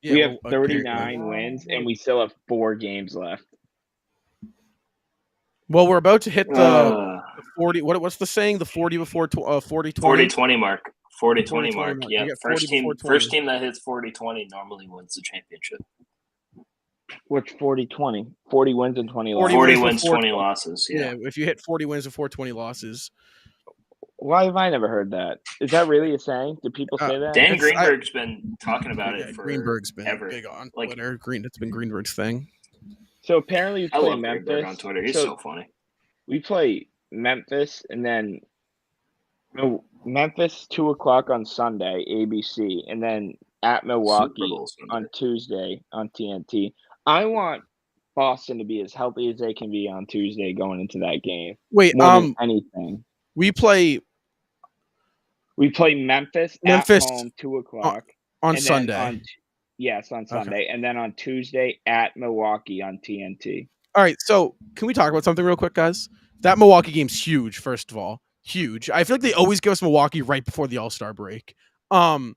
Yeah, We have well, 39 wins, and we still have 4 games left. Well, we're about to hit the 40. What's the saying? The 40 before 40-20? 40-20 mark. 40-20 40-20 mark. mark. Yeah, You get 40 before 20. first team that hits 40-20 normally wins the championship. What's 40-20? 40 wins and 20 losses. 40 wins wins, before 20 20. losses. Yeah, if you hit 40 wins before 20 losses. Why have I never heard that? Is that really a saying? Do people say that? Dan It's- Greenberg's been talking about it for Greenberg's been ever. big on Like- Twitter. It's been Greenberg's thing. So apparently we I play love Greenberg Memphis. on Twitter. He's so funny. We play Memphis and then Memphis 2:00 on Sunday, ABC, and then at Milwaukee Super Bowl Sunday. on Tuesday on TNT. I want Boston to be as healthy as they can be on Tuesday going into that game. Wait, More than anything. we play We play Memphis at home 2:00 on and then Sunday. on Sunday, and then on Tuesday at Milwaukee on TNT. All right, so can we talk about something real quick, guys? That Milwaukee game's huge. First of all, huge. I feel like they always give us Milwaukee right before the All-Star break. That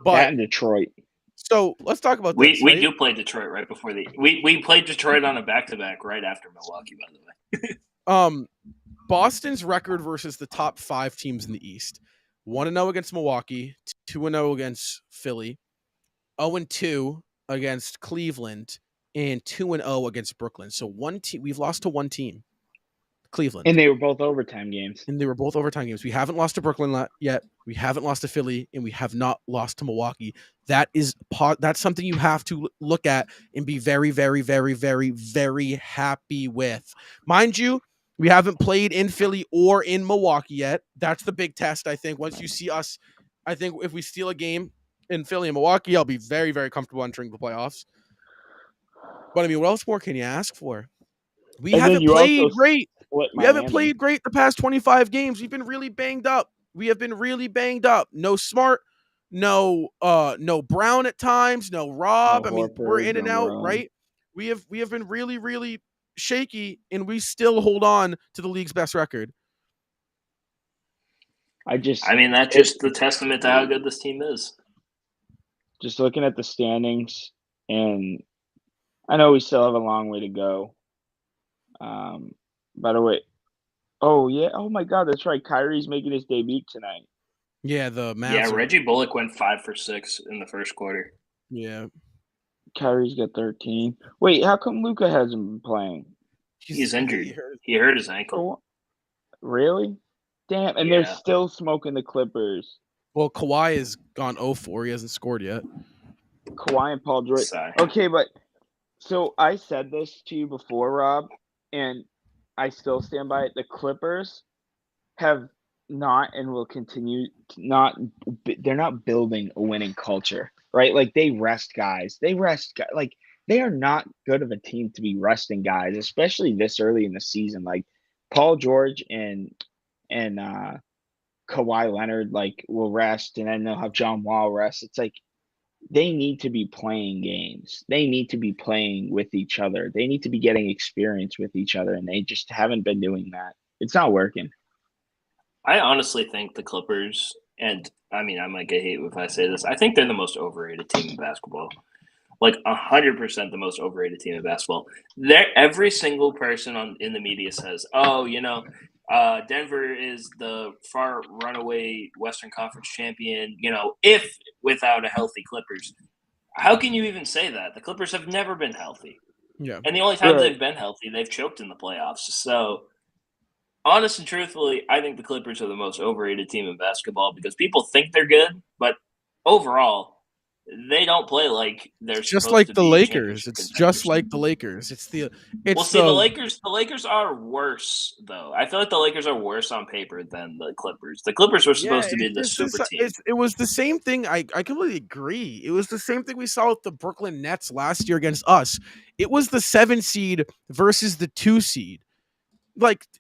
But in Detroit. so let's talk about We this. right? do play Detroit right before we played Detroit on a back-to-back right after Milwaukee, by the way. Boston's record versus the top 5 teams in the East. 1-0 against Milwaukee, 2-0 against Philly, 0-2 against Cleveland, and 2-0 against Brooklyn. So one team, we've lost to one team, Cleveland. And they were both overtime games. And they were both overtime games. We haven't lost to Brooklyn yet. We haven't lost to Philly, and we have not lost to Milwaukee. That's something you have to look at and be very, very, very, very, very happy with. Mind you, we haven't played in Philly or in Milwaukee yet. That's the big test, I think. Once you see us, I think if we steal a game in Philly and Milwaukee, I'll be very, very comfortable entering the playoffs. But, I mean, what else more can you ask for? We haven't played great. We haven't played great the past 25 games. We've been really banged up. No Smart, no Brown at times, no Rob. No I mean, Horford, we're in and no out, Rob. right? We have been really, really shaky, and we still hold on to the league's best record. That's just the testament to how good this team is. Just looking at the standings, and I know we still have a long way to go. By the way, oh my God, that's right. Kyrie's making his debut tonight. Yeah, the Mavs. Yeah, Reggie Bullock went 5 for 6 in the first quarter. Yeah, Kyrie's got 13. Wait, how come Luka hasn't been playing? He's injured. He hurt his ankle. Oh, really? Damn, and they're still smoking the Clippers. Well, Kawhi has gone 0-4. He hasn't scored yet. Kawhi and Paul George. Okay, but so I said this to you before, Rob, and I still stand by it. The Clippers have not and will continue to not. They're not building a winning culture, right? Like they rest guys. Like they are not good of a team to be resting guys, especially this early in the season. Like Paul George and Kawhi Leonard will rest, and then they'll have John Wall rest. It's like they need to be playing games. They need to be playing with each other. They need to be getting experience with each other, and they just haven't been doing that. It's not working. I honestly think the Clippers, and I might get hate if I say this, I think they're the most overrated team in basketball. 100% the most overrated team in basketball. Every single person in the media says, Denver is the far runaway Western Conference champion, if without a healthy Clippers. How can you even say that? The Clippers have never been healthy. Yeah. And the only time they've been healthy, they've choked in the playoffs. So, honest and truthfully, I think the Clippers are the most overrated team in basketball because people think they're good, but overall, they don't play like they're just like the Lakers. It's just like the Lakers. The Lakers are worse though. I feel like the Lakers are worse on paper than the Clippers. The Clippers were supposed to be the super team. It was the same thing. I completely agree. It was the same thing we saw with the Brooklyn Nets last year against us. It was the 7 seed versus the 2 seed.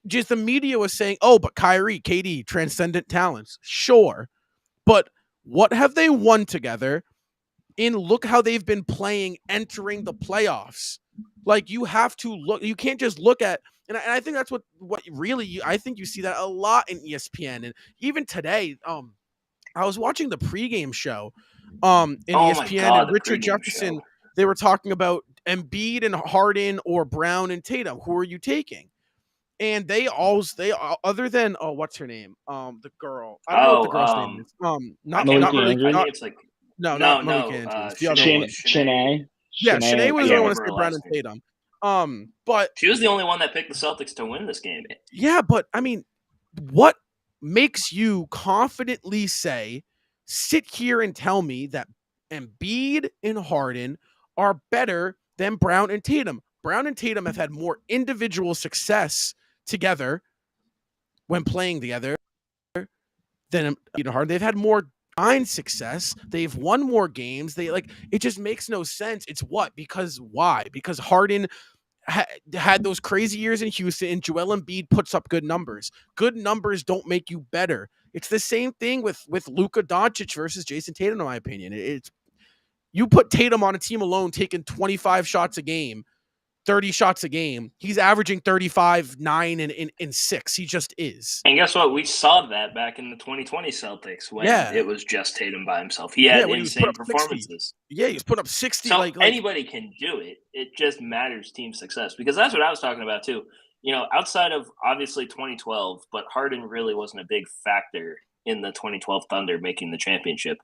Just the media was saying, "Oh, but Kyrie, KD, transcendent talents." Sure, but what have they won together? And look how they've been playing entering the playoffs. You have to look. You can't just look at, and I think that's what really. I think you see that a lot in ESPN, and even today. I was watching the pregame show, in ESPN, and Richard Jefferson. They were talking about Embiid and Harden or Brown and Tatum. Who are you taking? And they other than what's her name? The girl. I don't know what the girl's name is. Not Malik Andrews. The other one. Shanae. Yeah, Shanae was the only one to say Brown and Tatum. But she was the only one that picked the Celtics to win this game. Yeah, but what makes you confidently sit here and tell me that Embiid and Harden are better than Brown and Tatum? Brown and Tatum have had more individual success together when playing together than Harden. They've had more success. They've won more games. It just makes no sense. It's why? Because Harden had those crazy years in Houston, and Joel Embiid puts up good numbers. Good numbers don't make you better. It's the same thing with Luka Doncic versus Jason Tatum, in my opinion. It's you put Tatum on a team alone, taking 25 shots a game, 30 shots a game. He's averaging 35, 9, and 6. He just is. And guess what? We saw that back in the 2020 Celtics when it was just Tatum by himself. He had insane performances. 60. Yeah, he's put up 60. So anybody can do it. It just matters team success. Because that's what I was talking about too. Outside of obviously 2012, but Harden really wasn't a big factor in the 2012 Thunder making the championship.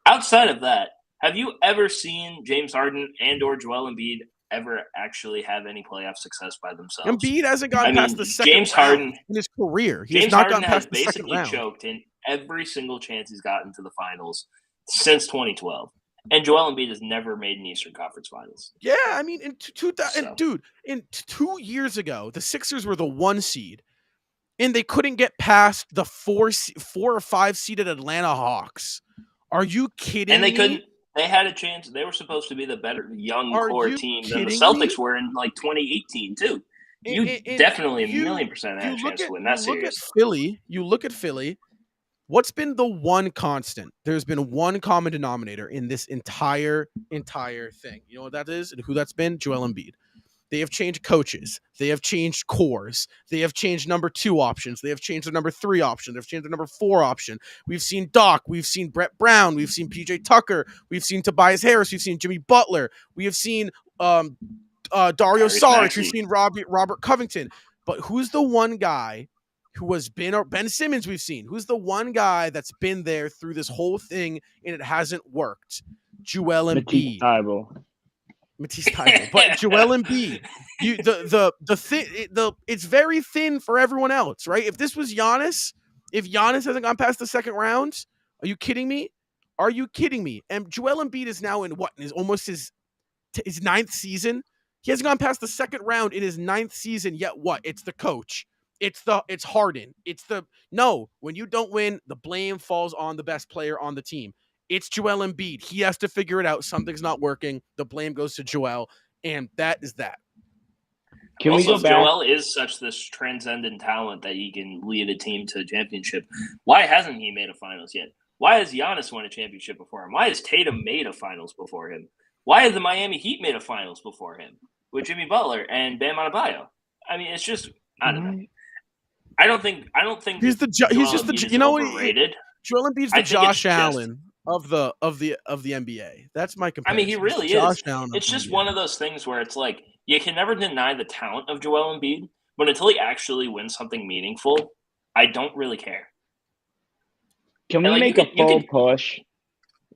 Outside of that, have you ever seen James Harden and or Joel Embiid ever actually have any playoff success by themselves? Embiid hasn't gotten I past mean, the second James round Harden in his career. He has James not Harden gotten has past the second basically round. choked in every single chance he's gotten to the finals since 2012. And Joel Embiid has never made an Eastern Conference Finals. Yeah, I mean, in 2000, So. dude, in 2 years ago, the Sixers were the 1 seed, and they couldn't get past the 4 or 5 seeded Atlanta Hawks. Are you kidding And they me? couldn't. They had a chance. They were supposed to be the better young Are core you team than the kidding Celtics me? were in like 2018 too. You And definitely a you million% had a chance to win that series. You look at Philly. What's been the one constant? There's been one common denominator in this entire thing. You know what that is and who that's been? Joel Embiid. They have changed coaches. They have changed cores. They have changed number 2 options. They have changed the number 3 option. They've changed the number 4 option. We've seen Doc. We've seen Brett Brown. We've seen PJ Tucker. We've seen Tobias Harris. We've seen Jimmy Butler. We have seen Dario Tyrese Saric. Maxey. We've seen Robert Covington. But who's the one guy who has been, or Ben Simmons we've seen? Who's the one guy that's been there through this whole thing and it hasn't worked? Joel Embiid. Matisse Thybulle, but Joel Embiid. It's very thin for everyone else, right? If this was Giannis, if Giannis hasn't gone past the second round, are you kidding me? Are you kidding me? And Joel Embiid is now in almost his 9th season. He hasn't gone past the second round in his 9th season yet. What? It's the coach. It's Harden. When you don't win, the blame falls on the best player on the team. It's Joel Embiid. He has to figure it out. Something's not working. The blame goes to Joel, and that is that. Joel is such this transcendent talent that he can lead a team to a championship. Why hasn't he made a finals yet? Why has Giannis won a championship before him? Why has Tatum made a finals before him? Why has the Miami Heat made a finals before him with Jimmy Butler and Bam Adebayo? I mean, it's just I don't know. I don't think he's just overrated. Joel Embiid's the Josh Allen of the NBA. That's my comparison. I mean, he really is. It's just one of those things where it's like you can never deny the talent of Joel Embiid, but until he actually wins something meaningful, I don't really care. Can we make a full push?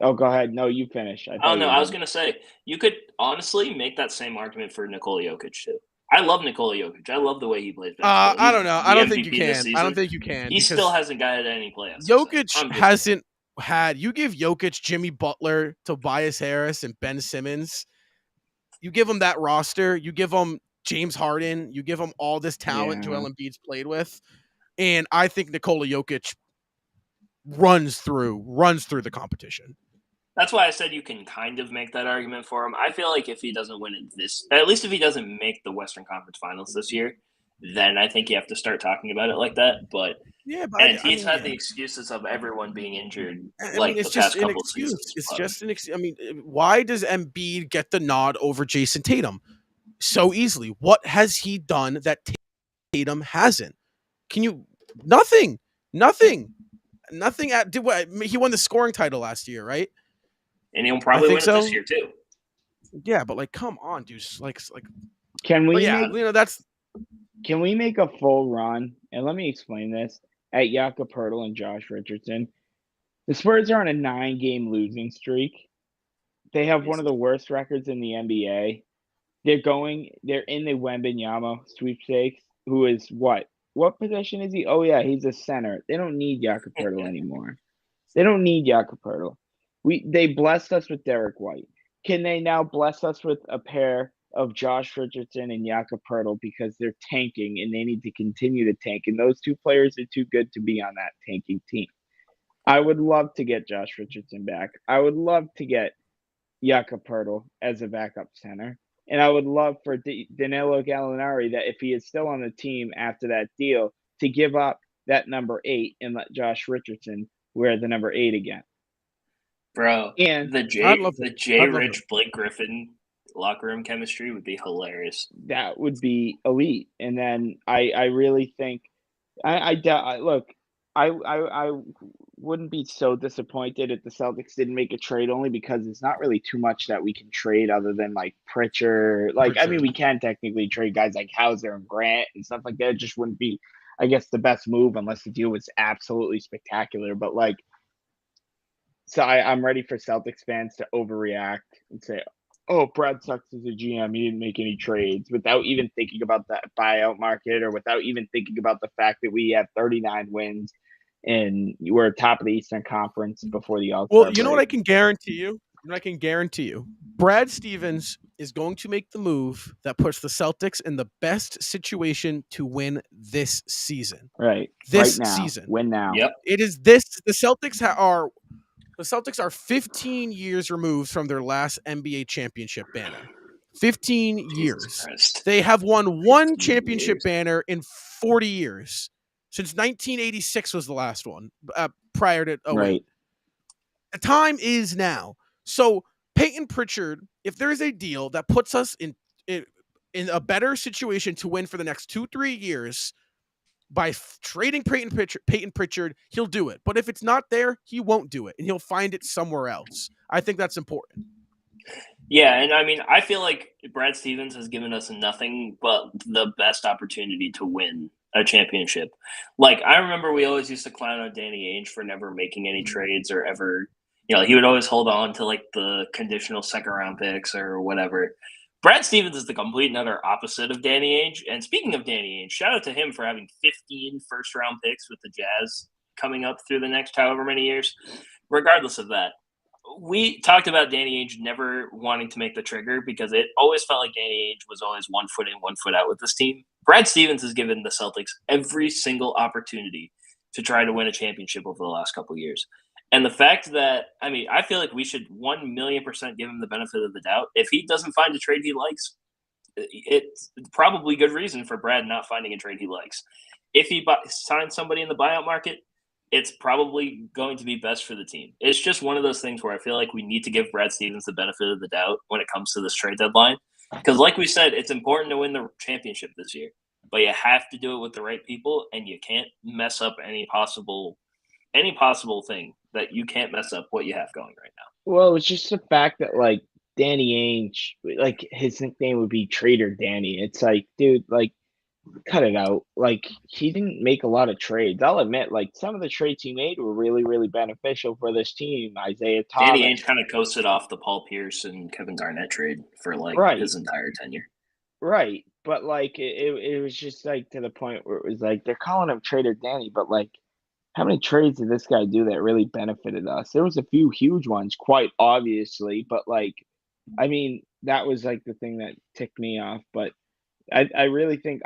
Oh, go ahead. No, you finish. I was going to say, you could honestly make that same argument for Nikola Jokic, too. I love Nikola Jokic. I love the way he plays basketball. I don't know. I don't think you can. I don't think you can. He still hasn't gotten any playoffs. Jokic hasn't had – you give Jokic, Jimmy Butler, Tobias Harris, and Ben Simmons. You give him that roster. You give him James Harden. You give him all this talent Joel Embiid's played with. And I think Nikola Jokic runs through the competition. That's why I said you can kind of make that argument for him. I feel like if he doesn't win it at least if he doesn't make the Western Conference Finals this year, then I think you have to start talking about it like that. But he's had the excuses of everyone being injured the past couple seasons. It's just an excuse. I mean, why does Embiid get the nod over Jason Tatum so easily? What has he done that Tatum hasn't? Can you nothing? He won the scoring title last year, right? And he'll probably win it this year too. Yeah, but come on, dude. Can we? Can we make a full run? And let me explain this. At Jakob Poeltl and Josh Richardson, the Spurs are on a 9-game losing streak. They have one of the worst records in the NBA. They're in the Wembanyama sweepstakes. Who is what? What position is he? Oh yeah, he's a center. They don't need Jakob Poeltl anymore. They don't need Jakob Poeltl. They blessed us with Derek White. Can they now bless us with a pair of Josh Richardson and Jakob Poeltl because they're tanking and they need to continue to tank? And those two players are too good to be on that tanking team. I would love to get Josh Richardson back. I would love to get Jakob Poeltl as a backup center. And I would love for Danilo Gallinari, that if he is still on the team after that deal, to give up that number 8 and let Josh Richardson wear the number 8 again. Bro, and the J. Rich Blake Griffin locker room chemistry would be hilarious. That would be elite. And then I really think I wouldn't be so disappointed if the Celtics didn't make a trade, only because it's not really too much that we can trade other than Pritchard. I mean, we can technically trade guys like Hauser and Grant and stuff like that. It just wouldn't be I guess, the best move unless the deal was absolutely spectacular. But like, so I'm ready for Celtics fans to overreact and say, "Oh, Brad sucks as a GM. He didn't make any trades," without even thinking about that buyout market or without even thinking about the fact that we have 39 wins and we're top of the Eastern Conference before the All-Star Well, you know what break. I can guarantee you? I can guarantee you. Brad Stevens is going to make the move that puts the Celtics in the best situation to win this season. Right. This Right now. season. Win now. Yep. It is this. The Celtics are 15 years removed from their last NBA championship banner. 15 Jesus years. Christ. They have won one 15 championship years. banner in 40 years. Since 1986 was the last one, prior to 08. Right. The time is now. So Peyton Pritchard, if there is a deal that puts us in a better situation to win for the next 2-3 years by trading Peyton Pritchard, he'll do it. But if it's not there, he won't do it, and he'll find it somewhere else. I think that's important. Yeah, and I mean, I feel like Brad Stevens has given us nothing but the best opportunity to win a championship. Like, I remember we always used to clown on Danny Ainge for never making any trades or ever, he would always hold on to like the conditional second round picks or whatever. Brad Stevens is the complete and utter opposite of Danny Ainge. And speaking of Danny Ainge, shout out to him for having 15 first round picks with the Jazz coming up through the next however many years. Regardless of that, we talked about Danny Ainge never wanting to make the trigger because it always felt like Danny Ainge was always 1 foot in, 1 foot out with this team. Brad Stevens has given the Celtics every single opportunity to try to win a championship over the last couple of years. And the fact that, I feel like we should 1,000,000% give him the benefit of the doubt. If he doesn't find a trade he likes, it's probably good reason for Brad not finding a trade he likes. If he signs somebody in the buyout market, it's probably going to be best for the team. It's just one of those things where I feel like we need to give Brad Stevens the benefit of the doubt when it comes to this trade deadline. Because like we said, it's important to win the championship this year. But you have to do it with the right people, and you can't mess up any possible thing that you can't mess up what you have going right now. Well, it's just the fact that, like, Danny Ainge, like, his nickname would be Trader Danny. It's like, dude, like, cut it out. Like, he didn't make a lot of trades. I'll admit, like, some of the trades he made were really, really beneficial for this team. Isaiah Thomas. Danny Ainge kind of coasted off the Paul Pierce and Kevin Garnett trade for, like, his entire tenure. Right. But, like, it was just, like, to the point where it was like, they're calling him Trader Danny, but, like, how many trades did this guy do that really benefited us? There was a few huge ones, quite obviously, but, like, that was, like, the thing that ticked me off. But I really think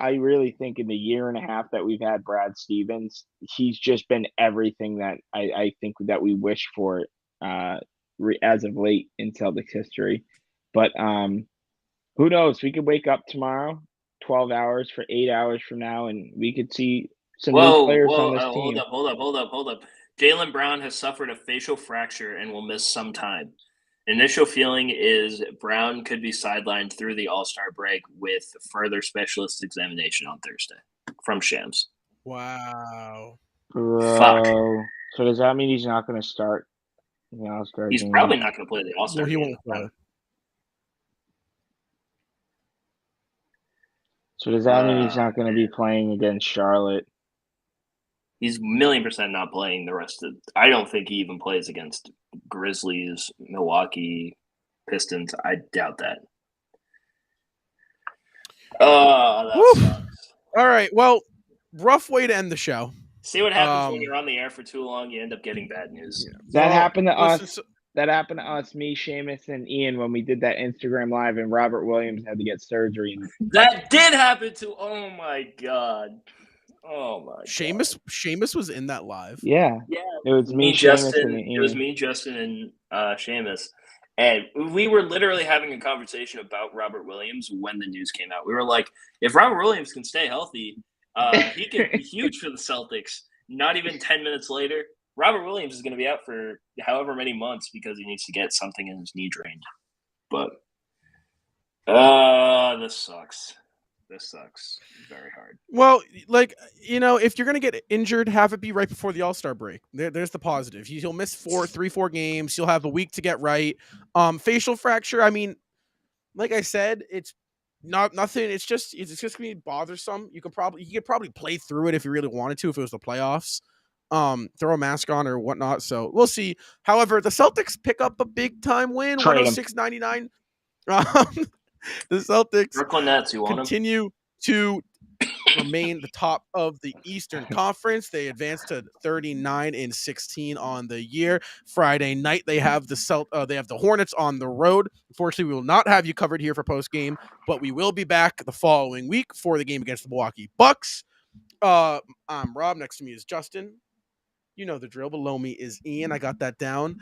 in the year and a half that we've had Brad Stevens, he's just been everything that I think that we wish for as of late in Celtics history. But who knows? We could wake up tomorrow, 12 hours for 8 hours from now, and we could see some new players on this team. Hold up. Jaylen Brown has suffered a facial fracture and will miss some time. Initial feeling is Brown could be sidelined through the All-Star break with further specialist examination on Thursday from Shams. Wow. Bro. Fuck. So does that mean he's not going to start the All-Star He's game? probably not going to play the All-Star No, he game. won't play. So does that mean he's not going to be playing against Charlotte? He's 1,000,000% not playing the rest of – I don't think he even plays against Grizzlies, Milwaukee, Pistons. I doubt that. Oh, that sucks. All right. Well, rough way to end the show. See what happens when you're on the air for too long? You end up getting bad news. That happened to us. So, That happened to us, me, Seamus, and Ian when we did that Instagram live, and Robert Williams had to get surgery. That did happen to – oh, my God. Oh, my God. Seamus was in that live. Yeah. It was me, Justin. Seamus, and Ian. It was me, Justin, and Seamus. And we were literally having a conversation about Robert Williams when the news came out. We were like, if Robert Williams can stay healthy, he could be huge for the Celtics. Not even 10 minutes later, Robert Williams is going to be out for however many months because he needs to get something in his knee drained. But this sucks. This sucks very hard. Well, like, if you're going to get injured, have it be right before the All-Star break. There's the positive. He'll miss 4 games. He'll have a week to get right. Facial fracture, like I said, it's Nothing. It's just gonna be bothersome. You could probably play through it if you really wanted to, if it was the playoffs. Throw a mask on or whatnot. So we'll see. However, the Celtics pick up a big time win, Trade 'em. 106-99. The Celtics Brooklyn Nets, you want them? continue to remain the top of the Eastern Conference. They advanced to 39-16 on the year. Friday night they have the Hornets on the road. Unfortunately, we will not have you covered here for post game, but we will be back the following week for the game against the Milwaukee Bucks. I'm Rob. Next to me is Justin. You know the drill. Below me is Ian. I got that down.